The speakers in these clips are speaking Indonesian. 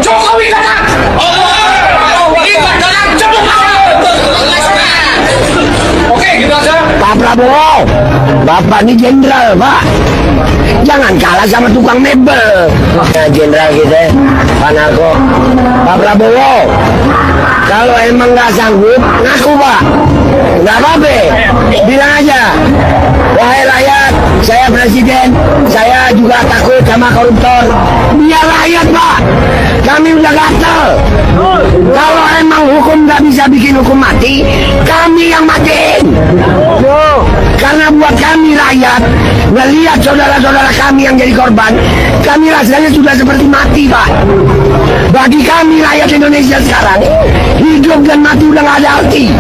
Jokowi datang. Gibran datang. Oke, gitu aja. Pak Prabowo, Bapak ini jenderal, Pak. Jangan kalah sama tukang mebel. Nah, jenderal kita, Pak Narko. Pak Prabowo, kalau emang nggak sanggup, ngaku, Pak. Nggak apa-apa, bilang aja. Wahai rakyat, saya presiden, saya juga takut sama koruptor. Biar rakyat, Pak. Kami udah gatel. Kalau emang hukum nggak bisa bikin hukum mati, kami yang matiin. Karena buat kami rakyat, melihat saudara-saudara kami yang jadi korban, kami rasanya sudah seperti mati, Pak. Bagi kami rakyat Indonesia sekarang, hidup dan mati udah nggak ada arti.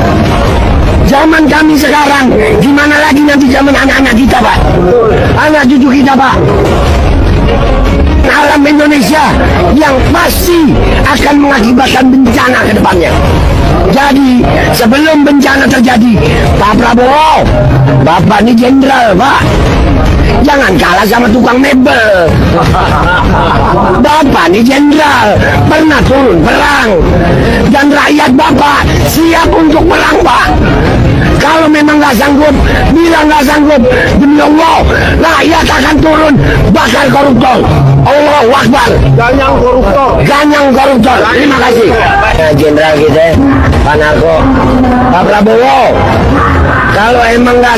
Zaman kami sekarang, gimana lagi nanti zaman anak-anak kita, Pak? Anak cucu kita, Pak. Alam Indonesia yang pasti akan mengakibatkan bencana ke depannya. Jadi sebelum bencana terjadi, Pak Prabowo, Bapak ini jenderal, Pak. Jangan kalah sama tukang mebel. Bapak ini jenderal, pernah turun perang. Dan rakyat Bapak siap untuk perang, Pak. Kalau memang nggak sanggup, bilang nggak sanggup. Demi Allah, rakyat akan turun bakal koruptor. Allahu Akbar. Ganyang koruptor. Ganyang koruptor. Terima kasih. Jenderal kita, Pak Narko. Pak Prabowo, kalau emang nggak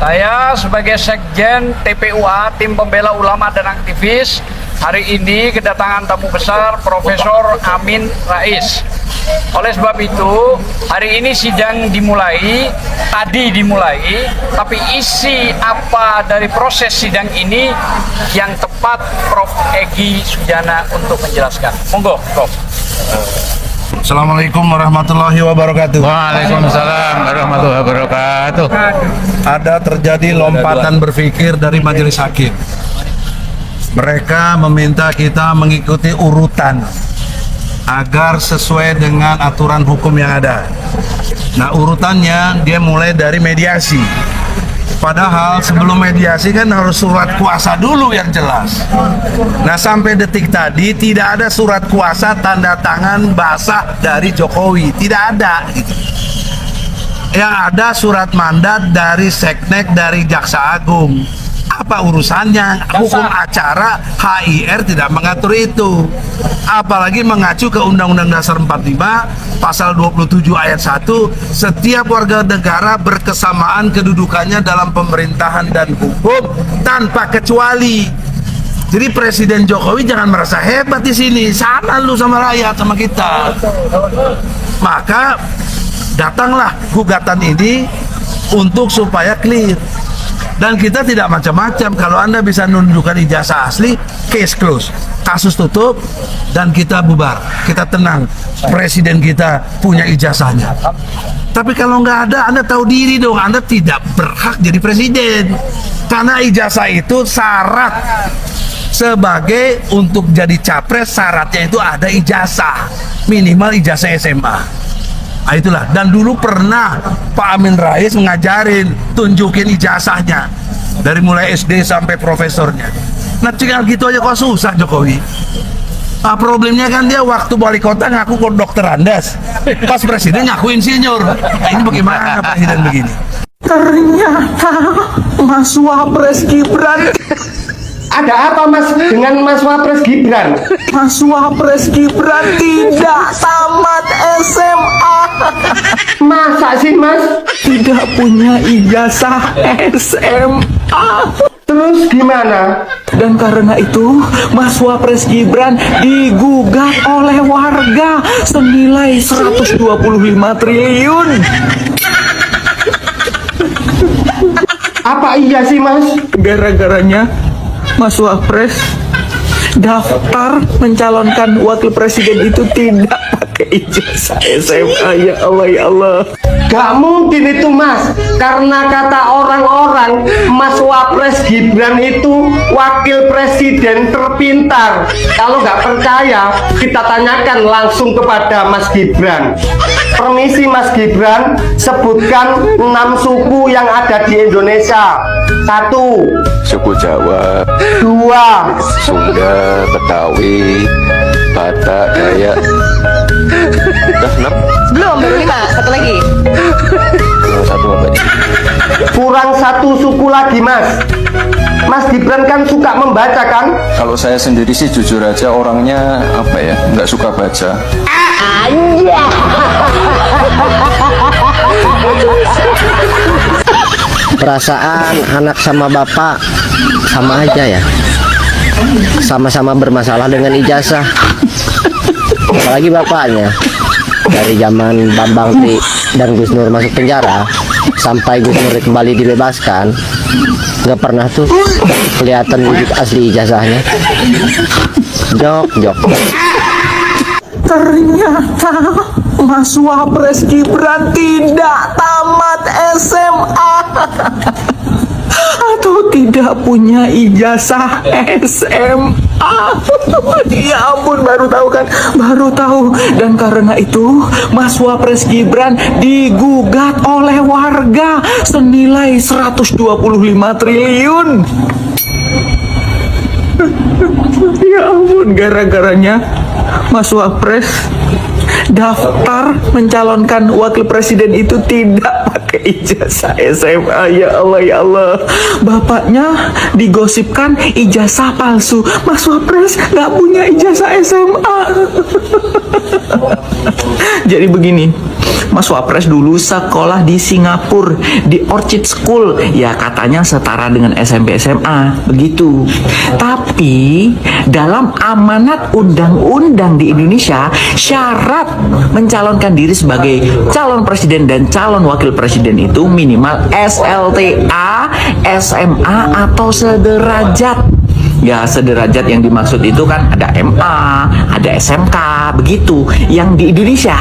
Saya sebagai Sekjen TPUA, Tim Pembela Ulama dan Aktivis, hari ini kedatangan tamu besar Profesor Amin Rais. Oleh sebab itu, hari ini sidang tadi dimulai, tapi isi apa dari proses sidang ini yang tepat Prof. Egy Sujana untuk menjelaskan. Monggo, Prof. Assalamualaikum warahmatullahi wabarakatuh. Waalaikumsalam warahmatullahi wabarakatuh. Ada terjadi lompatan berpikir dari majelis hakim. Mereka meminta kita mengikuti urutan agar sesuai dengan aturan hukum yang ada. Nah, urutannya dia mulai dari mediasi. Padahal sebelum mediasi kan harus surat kuasa dulu yang jelas. Nah, sampai detik tadi tidak ada surat kuasa tanda tangan basah dari Jokowi, tidak ada gitu. Yang ada surat mandat dari Seknek dari Jaksa Agung. apa urusannya? Hukum acara HIR tidak mengatur itu. Apalagi mengacu ke Undang-Undang Dasar 45 pasal 27 ayat 1, setiap warga negara berkesamaan kedudukannya dalam pemerintahan dan hukum tanpa kecuali. Jadi Presiden Jokowi jangan merasa hebat di sini. Sama lu sama rakyat, sama kita. Maka datanglah gugatan ini untuk supaya clear. Dan kita tidak macam-macam. Kalau Anda bisa menunjukkan ijazah asli, case close, kasus tutup, dan kita bubar, kita tenang. Presiden kita punya ijazahnya. Tapi kalau nggak ada, Anda tahu diri dong, Anda tidak berhak jadi presiden. Karena ijazah itu syarat sebagai untuk jadi capres, syaratnya itu ada ijazah, minimal ijazah SMA. Nah, itulah. Dan dulu pernah Pak Amin Rais ngajarin, tunjukin ijazahnya dari mulai SD sampai profesornya. Nah, tinggal gitu aja kok susah Jokowi. Nah, problemnya kan dia waktu wali kota ngaku dokter Andes, pas presiden ngaku insinyur. Nah, ini bagaimana presiden begini? Ternyata Mas Wapres Gibran. Ada apa Mas dengan Mas Wapres Gibran? Mas Wapres Gibran tidak tamat SMA. Masa sih Mas? Tidak punya ijazah SMA. Terus gimana? Dan karena itu Mas Wapres Gibran digugat oleh warga senilai 125 triliun. Apa iya sih Mas? Gara-garanya Mas Wapres daftar mencalonkan wakil presiden itu tidak pakai ijazah SMA. Ya Allah, ya Allah. Gak mungkin itu Mas, karena kata orang-orang Mas Wapres Gibran itu wakil presiden terpintar. Kalau nggak percaya, kita tanyakan langsung kepada Mas Gibran. Permisi Mas Gibran, sebutkan 6 suku yang ada di Indonesia. 1. Suku Jawa, 2. Sunda, Betawi, Batak, Dayak. Udah 6? Belum, baru 5. Satu lagi. Kurang 1 apa ini? Kurang 1 suku lagi Mas. Mas Gibran kan suka membaca kan? Kalau saya sendiri sih jujur aja orangnya apa ya, nggak suka baca. Perasaan anak sama bapak sama aja ya, sama-sama bermasalah dengan ijazah. Apalagi bapaknya, dari zaman Bambang Tri dan Gus Nur masuk penjara sampai Gus Nur kembali dibebaskan, nggak pernah tuh kelihatan wujud asli ijazahnya. Jok. Ternyata Mas Wapres Gibran tidak tamat SMA atau tidak punya ijazah SMA. Ya ampun, baru tahu kan? Baru tahu. Dan karena itu Mas Wapres Gibran digugat oleh warga senilai 125 triliun. Ya ampun, gara-garanya Mas Wapres daftar mencalonkan wakil presiden itu tidak pakai ijazah SMA. Ya Allah, ya Allah. Bapaknya digosipkan ijazah palsu. Mas Wapres nggak punya ijazah SMA. Jadi begini, Mas Wapres dulu sekolah di Singapura, di Orchid School. Ya katanya setara dengan SMP SMA, begitu. Tapi dalam amanat undang-undang di Indonesia, syarat mencalonkan diri sebagai calon presiden dan calon wakil presiden itu minimal SLTA, SMA atau sederajat. Ya, sederajat yang dimaksud itu kan ada MA, ada SMK, begitu yang di Indonesia.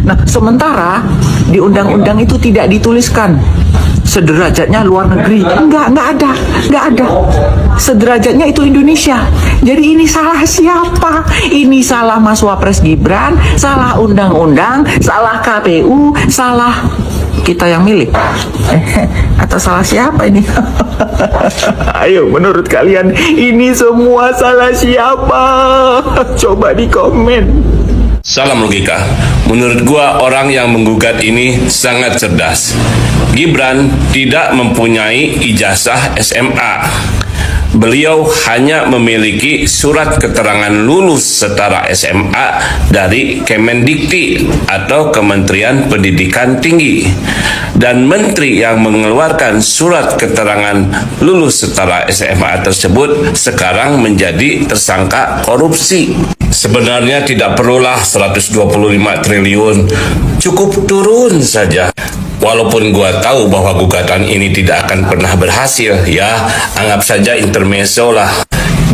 Nah, sementara di undang-undang itu tidak dituliskan sederajatnya luar negeri. Enggak ada. Sederajatnya itu Indonesia. Jadi ini salah siapa? Ini salah Mas Wapres Gibran, salah undang-undang, salah KPU, salah kita yang milik. Atau salah siapa ini? Ayo, menurut kalian ini semua salah siapa? Coba di komen. Salam logika. Menurut gua orang yang menggugat ini sangat cerdas. Gibran tidak mempunyai ijazah SMA. Beliau hanya memiliki surat keterangan lulus setara SMA dari Kemendikti atau Kementerian Pendidikan Tinggi. Dan menteri yang mengeluarkan surat keterangan lulus setara SMA tersebut sekarang menjadi tersangka korupsi. Sebenarnya tidak perlulah 125 triliun, cukup turun saja. Walaupun gua tahu bahwa gugatan ini tidak akan pernah berhasil, ya anggap saja intermezzo lah.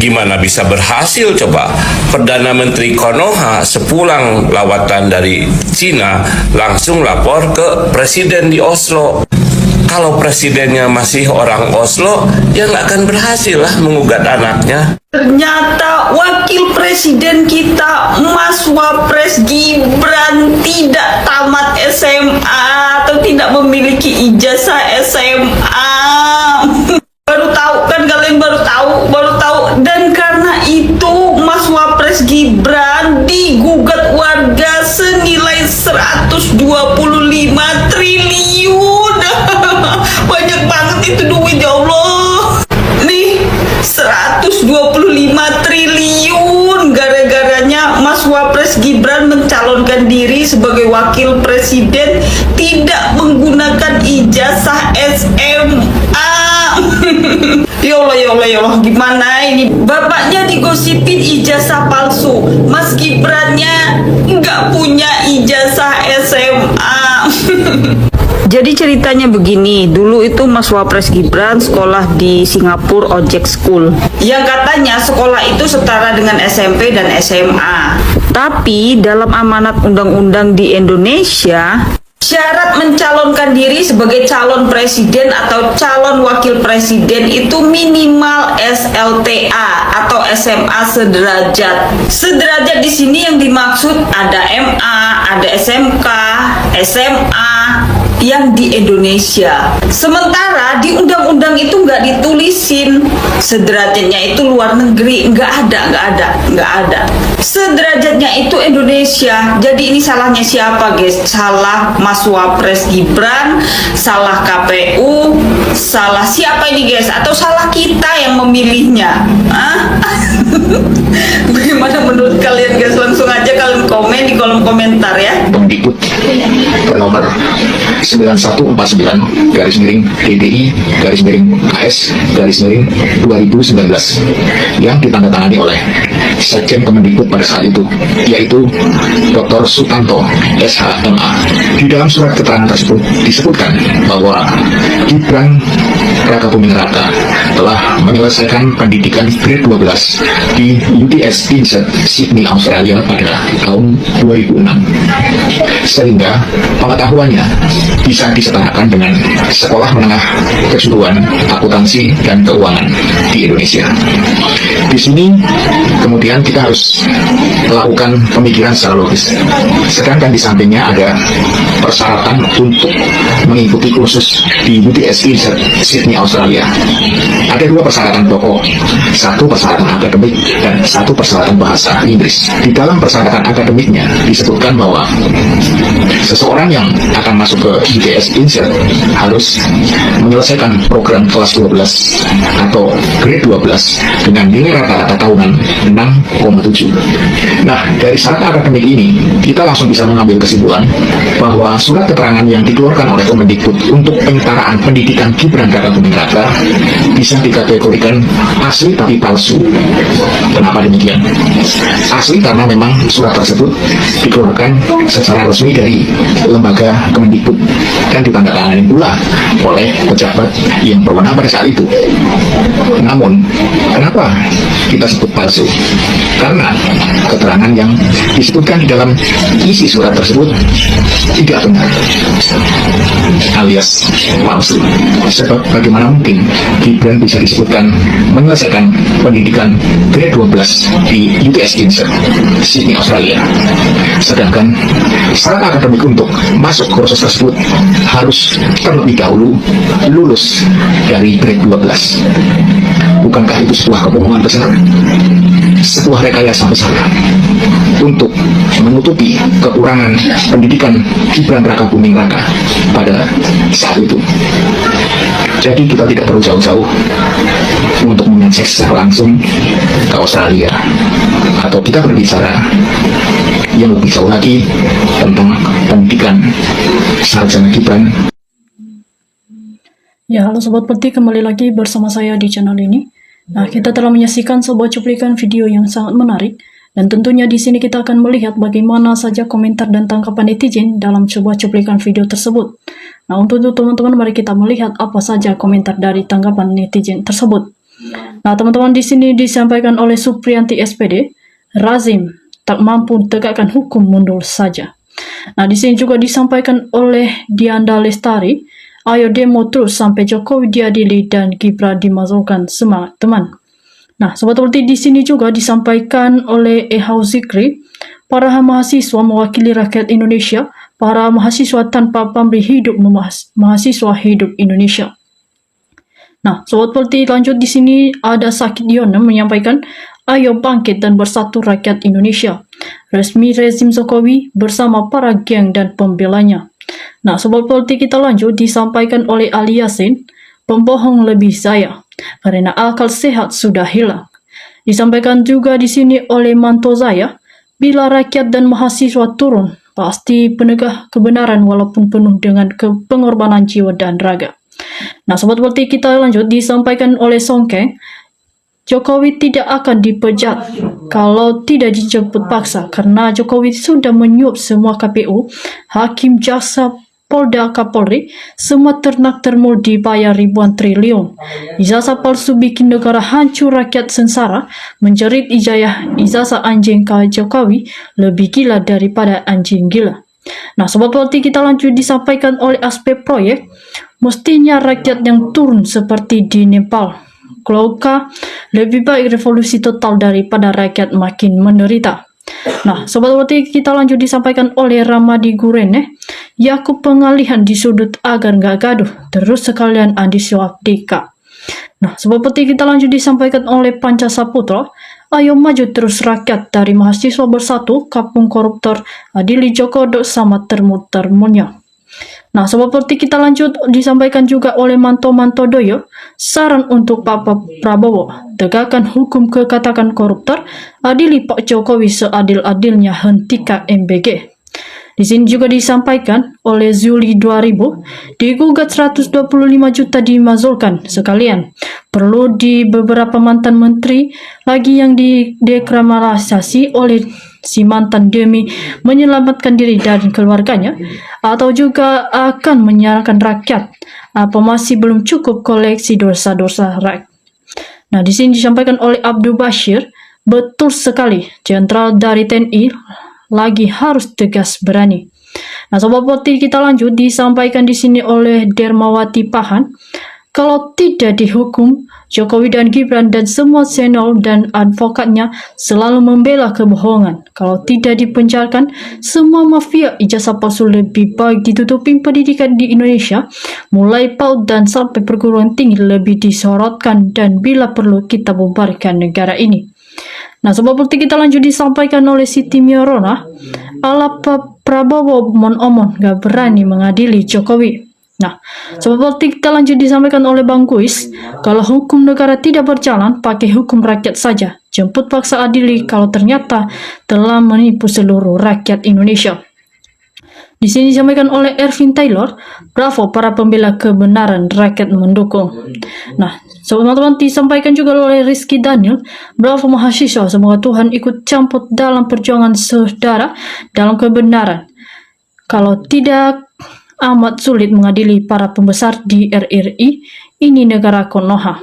Gimana bisa berhasil coba? Perdana Menteri Konoha sepulang lawatan dari Cina langsung lapor ke presiden di Oslo. Kalau presidennya masih orang Oslo, ya nggak akan berhasil lah mengugat anaknya. Ternyata wakil presiden kita, Mas Wapres Gibran, tidak tamat SMA atau tidak memiliki ijazah SMA. Baru tahu kan kalian, baru tahu. Dan karena itu Mas Wapres Gibran digugat warga senilai 125 triliun. Banyak banget itu duit, ya Allah. Nih 125 triliun gara-garanya Mas Wapres Gibran mencalonkan diri sebagai wakil presiden tidak menggunakan ijazah SMA. Ya Allah, gimana ini? Bapaknya digosipin ijazah palsu, Mas Gibrannya nggak punya ijazah SMA. Jadi ceritanya begini, dulu itu Mas Wapres Gibran sekolah di Singapura Ojek School, yang katanya sekolah itu setara dengan SMP dan SMA. Tapi dalam amanat undang-undang di Indonesia, syarat mencalonkan diri sebagai calon presiden atau calon wakil presiden itu minimal SLTA atau SMA sederajat. Sederajat di sini yang dimaksud ada MA, ada SMK, SMA yang di Indonesia. Sementara di undang-undang itu nggak ditulisin sederajatnya itu luar negeri, nggak ada. Sederajatnya itu Indonesia. Jadi ini salahnya siapa, guys? Salah Mas Wapres Gibran, salah KPU, salah siapa ini, guys? Atau salah kita yang memilihnya? Bagaimana menurut kalian, guys? Langsung aja kalian komen di kolom komentar ya. Kemendikbud nomor 9149 DDI/AS/2019 yang ditandatangani oleh Sekjen Kemendikbud pada saat itu, yaitu Dr. Sutanto, SHMA. Di dalam surat keterangan tersebut disebutkan bahwa Gibran Rakabuming Raka telah menyelesaikan pendidikan grade 12 di UTS Insert, Sydney, Australia pada tahun 2006, sehingga pengetahuannya bisa disetarakan dengan sekolah menengah kejuruan akuntansi dan keuangan di Indonesia. Di sini kemudian kita harus melakukan pemikiran secara logis. Sedangkan di sampingnya ada persyaratan untuk mengikuti kursus di UTS Insert, Sydney, Australia. Ada dua persyaratan pokok, satu persyaratan akademik dan satu persyaratan bahasa Inggris. Di dalam persyaratan akademiknya disebutkan bahwa seseorang yang akan masuk ke UTS Insert harus menyelesaikan program kelas 12 atau grade 12 dengan nilai rata-rata tahunan 6,7. Nah, dari syarat akademik ini kita langsung bisa mengambil kesimpulan bahwa surat keterangan yang dikeluarkan oleh Kemendikbud untuk penyetaraan pendidikan Gibran Rakabuming Raka bisa dikategorikan asli tapi palsu. Kenapa demikian? Asli karena memang surat tersebut dikeluarkan secara resmi dari lembaga Kemendikbud dan ditandatangani pula oleh pejabat yang berwenang pada saat itu. Namun, kenapa kita sebut palsu? Karena keterangan yang disebutkan di dalam isi surat tersebut tidak benar, alias palsu. palsu. Sebab bagaimana mungkin Gibran bisa disebutkan menyelesaikan pendidikan grade 12 di UTS Insert, Sydney, Australia. Sedangkan syarat akademik untuk masuk kursus tersebut harus terlebih dahulu lulus dari grade 12. Bukankah itu sebuah kebohongan besar? Sebuah rekayasa besar untuk menutupi kekurangan pendidikan Gibran Raka Buming Raka pada saat itu. Jadi kita tidak perlu jauh-jauh untuk mengecek secara langsung ke Australia, atau kita berbicara yang lebih jauh lagi tentang pendidikan sarjana Gibran. Ya, halo Sobat Peti, kembali lagi bersama saya di channel ini. Nah, kita telah menyaksikan sebuah cuplikan video yang sangat menarik, dan tentunya di sini kita akan melihat bagaimana saja komentar dan tanggapan netizen dalam sebuah cuplikan video tersebut. Nah, untuk itu teman-teman, mari kita melihat apa saja komentar dari tanggapan netizen tersebut. Nah, teman-teman, di sini disampaikan oleh Supriyanti SPD, Razim tak mampu tegakkan hukum, mundur saja. Nah, di sini juga disampaikan oleh Dianda Lestari, ayo demo terus sampai Jokowi diadili dan Gibran dimasukkan, semangat teman. Nah, Sobat Politik, di sini juga disampaikan oleh Ehau Zikri, para mahasiswa mewakili rakyat Indonesia, para mahasiswa tanpa pamrih hidup mahasiswa hidup Indonesia. Nah, Sobat Politik, lanjut di sini ada Sakit Yona menyampaikan, ayo bangkit dan bersatu rakyat Indonesia. Resmi rezim Jokowi bersama para geng dan pembelanya. Nah, Sobat Politik, kita lanjut disampaikan oleh Ali Yasin, pembohong lebih saya, karena akal sehat sudah hilang. Disampaikan juga di sini oleh Manto Zaya, bila rakyat dan mahasiswa turun, pasti penegak kebenaran walaupun penuh dengan pengorbanan jiwa dan raga. Nah, Sobat Politik, kita lanjut disampaikan oleh Songkeng, Jokowi tidak akan dipecat kalau tidak dijemput paksa, karena Jokowi sudah menyuap semua KPU, Hakim, Jaksa, Polda, Kapolri, semua ternak termul dibayar ribuan triliun. Ijazah palsu bikin negara hancur, rakyat sengsara, menjerit ijazah anjing ke Jokowi lebih gila daripada anjing gila. Nah, Sobat Politik, kita lanjut disampaikan oleh aspek proyek, mestinya rakyat yang turun seperti di Nepal. Klauka, lebih baik revolusi total daripada rakyat makin menderita. Nah, Sobat Politik, kita lanjut disampaikan oleh Ramadi Gurene, Yakub pengalihan di sudut agar nggak gaduh, terus sekalian Andi Syafdika. Nah, Sobat Politik, kita lanjut disampaikan oleh Panca Saputra, ayo maju terus rakyat, dari mahasiswa bersatu, kapung koruptor, adili Joko sama termul-termulnya. Nah, Sobat Politik, kita lanjut disampaikan juga oleh Manto Doyo, saran untuk Pak Prabowo, tegakkan hukum kekatakan koruptor, adili Pak Jokowi seadil-adilnya, hentikan MBG. Di sini juga disampaikan oleh Zuli 2000, digugat 125 juta dimazulkan sekalian. Perlu di beberapa mantan menteri lagi yang didekriminalisasi oleh si mantan demi menyelamatkan diri dan keluarganya, atau juga akan menyalahkan rakyat. Apa masih belum cukup koleksi dosa-dosa rakyat? Nah, di sini disampaikan oleh Abdul Bashir, betul sekali, jenderal dari TNI lagi harus tegas berani. Nah, Sobat Politik, kita lanjut disampaikan di sini oleh Dermawati Pahan, kalau tidak dihukum, Jokowi dan Gibran dan semua channel dan advokatnya selalu membela kebohongan. Kalau tidak dipenjarakan, semua mafia ijazah palsu lebih baik ditutupin pendidikan di Indonesia, mulai PAUD dan sampai perguruan tinggi lebih disorotkan, dan bila perlu kita bubarkan negara ini. Nah, Sobat Politik, kita lanjut disampaikan oleh Siti Miorona, ala Prabowo omon-omon gak berani mengadili Jokowi. Nah, Sobat Politik, kita lanjut disampaikan oleh Bang Kuis, kalau hukum negara tidak berjalan, pakai hukum rakyat saja. Jemput paksa adili kalau ternyata telah menipu seluruh rakyat Indonesia. Di sini disampaikan oleh Ervin Taylor, bravo para pembela kebenaran, rakyat mendukung. Nah, teman-teman, disampaikan juga oleh Rizky Daniel, bravo mahasiswa, semoga Tuhan ikut campur dalam perjuangan saudara dalam kebenaran. Kalau tidak amat sulit mengadili para pembesar di RRI, ini negara Konoha.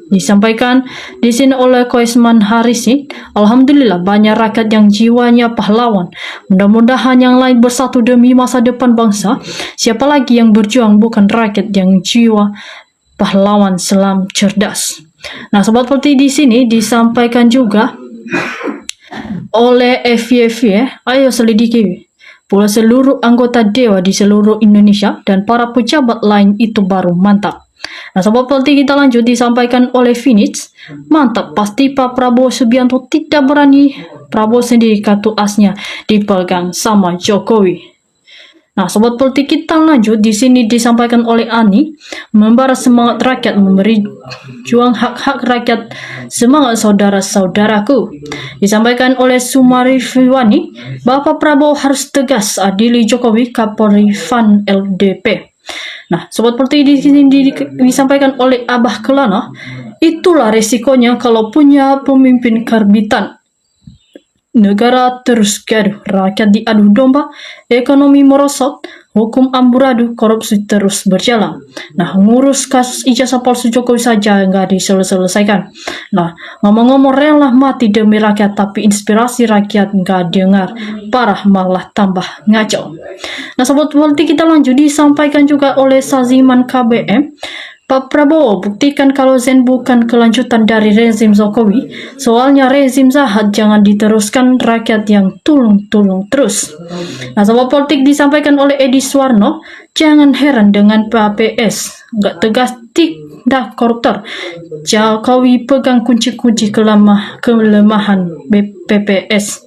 Disampaikan di sini oleh Koisman Harisi, alhamdulillah banyak rakyat yang jiwanya pahlawan. Mudah-mudahan yang lain bersatu demi masa depan bangsa. Siapa lagi yang berjuang bukan rakyat yang jiwa pahlawan selam cerdas. Nah, sobat politik, di sini disampaikan juga oleh FYV, ayo selidiki pula seluruh anggota dewa di seluruh Indonesia dan para pejabat lain itu baru mantap. Nah, sobat politik, kita lanjut disampaikan oleh Phoenix, mantap, pasti Pak Prabowo Subianto tidak berani Prabowo sendiri kartu asnya dipegang sama Jokowi. Nah, sobat politik, kita lanjut di sini disampaikan oleh Ani, membara semangat rakyat, memberi juang hak-hak rakyat, semangat saudara-saudaraku. Disampaikan oleh Sumari Fiwani, Bapak Prabowo harus tegas adili Jokowi, Kapolri Fan LDP. Nah, sobat politik, di sini disampaikan oleh Abah Kelana, itulah resikonya kalau punya pemimpin karbitan. Negara terus gaduh, rakyat diadu domba, ekonomi merosot, hukum amburadul, korupsi terus berjalan. Nah, ngurus kasus ijazah palsu Jokowi saja nggak diselesaikan. Nah, ngomong-ngomong rela mati demi rakyat, tapi inspirasi rakyat nggak dengar, parah malah tambah ngaco. Nah, sobat politik, kita lanjut disampaikan juga oleh Saziman KBM. Pak Prabowo, buktikan kalau Zen bukan kelanjutan dari rezim Jokowi. Soalnya rezim jahat jangan diteruskan, rakyat yang tulung-tulung terus. Nah, sobat politik, disampaikan oleh Edi Suwarno, jangan heran dengan PAPS, nggak tegas tindak koruptor. Jokowi pegang kunci-kunci kelemahan PPS.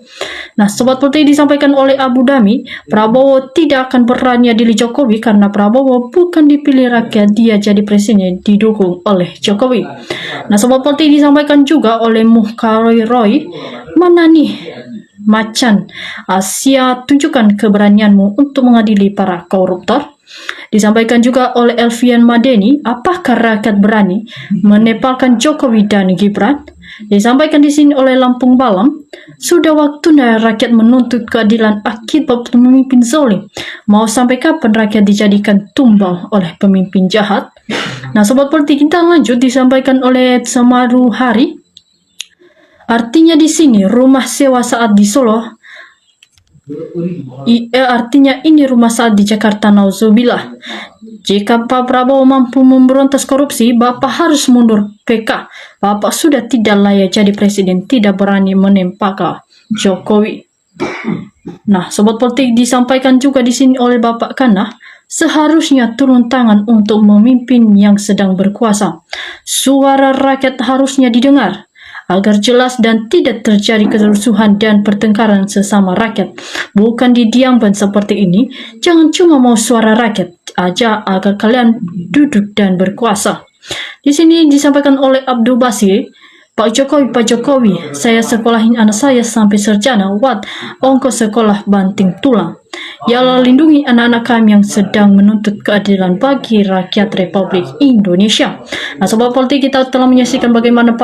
Nah, sobat politik, disampaikan oleh Abu Dhami, Prabowo tidak akan berani adili Jokowi karena Prabowo bukan dipilih rakyat, dia jadi presiden didukung oleh Jokowi. Nah, sobat politik, disampaikan juga oleh Muhkari Roy, mana nih macan Asia, tunjukkan keberanianmu untuk mengadili para koruptor. Disampaikan juga oleh Elvian Madeni, apakah rakyat berani menepalkan Jokowi dan Gibran? Disampaikan di sini oleh Lampung Balam, sudah waktunya rakyat menuntut keadilan akibat pemimpin zalim. Mau sampai kapan rakyat dijadikan tumbal oleh pemimpin jahat? Nah, sobat politik, kita lanjut disampaikan oleh Samaru Hari. Artinya di sini rumah sewa saat di Solo, artinya ini rumah saat di Jakarta, nauzubillah. Jika Pak Prabowo mampu memberantas korupsi, Bapak harus mundur PK. Bapak sudah tidak layak jadi presiden, tidak berani menempel Jokowi. Nah, sobat politik, disampaikan juga di sini oleh Bapak Kana, seharusnya turun tangan untuk memimpin yang sedang berkuasa. Suara rakyat harusnya didengar agar jelas dan tidak terjadi kerusuhan dan pertengkaran sesama rakyat. Bukan didiamkan seperti ini. Jangan cuma mau suara rakyat aja agar kalian duduk dan berkuasa. Di sini disampaikan oleh Abdul Basir, Pak Jokowi, saya sekolahin anak saya sampai sarjana, ongkos sekolah banting tulang. Ya Allah, lindungi anak-anak kami yang sedang menuntut keadilan bagi rakyat Republik Indonesia. Nah, sobat politik, kita telah menyaksikan bagaimana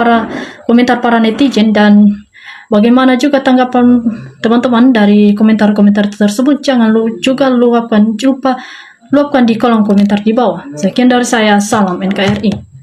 komentar para netizen dan bagaimana juga tanggapan teman-teman dari komentar-komentar tersebut. Jangan juga luapkan di kolom komentar di bawah. Sekian dari saya, salam NKRI.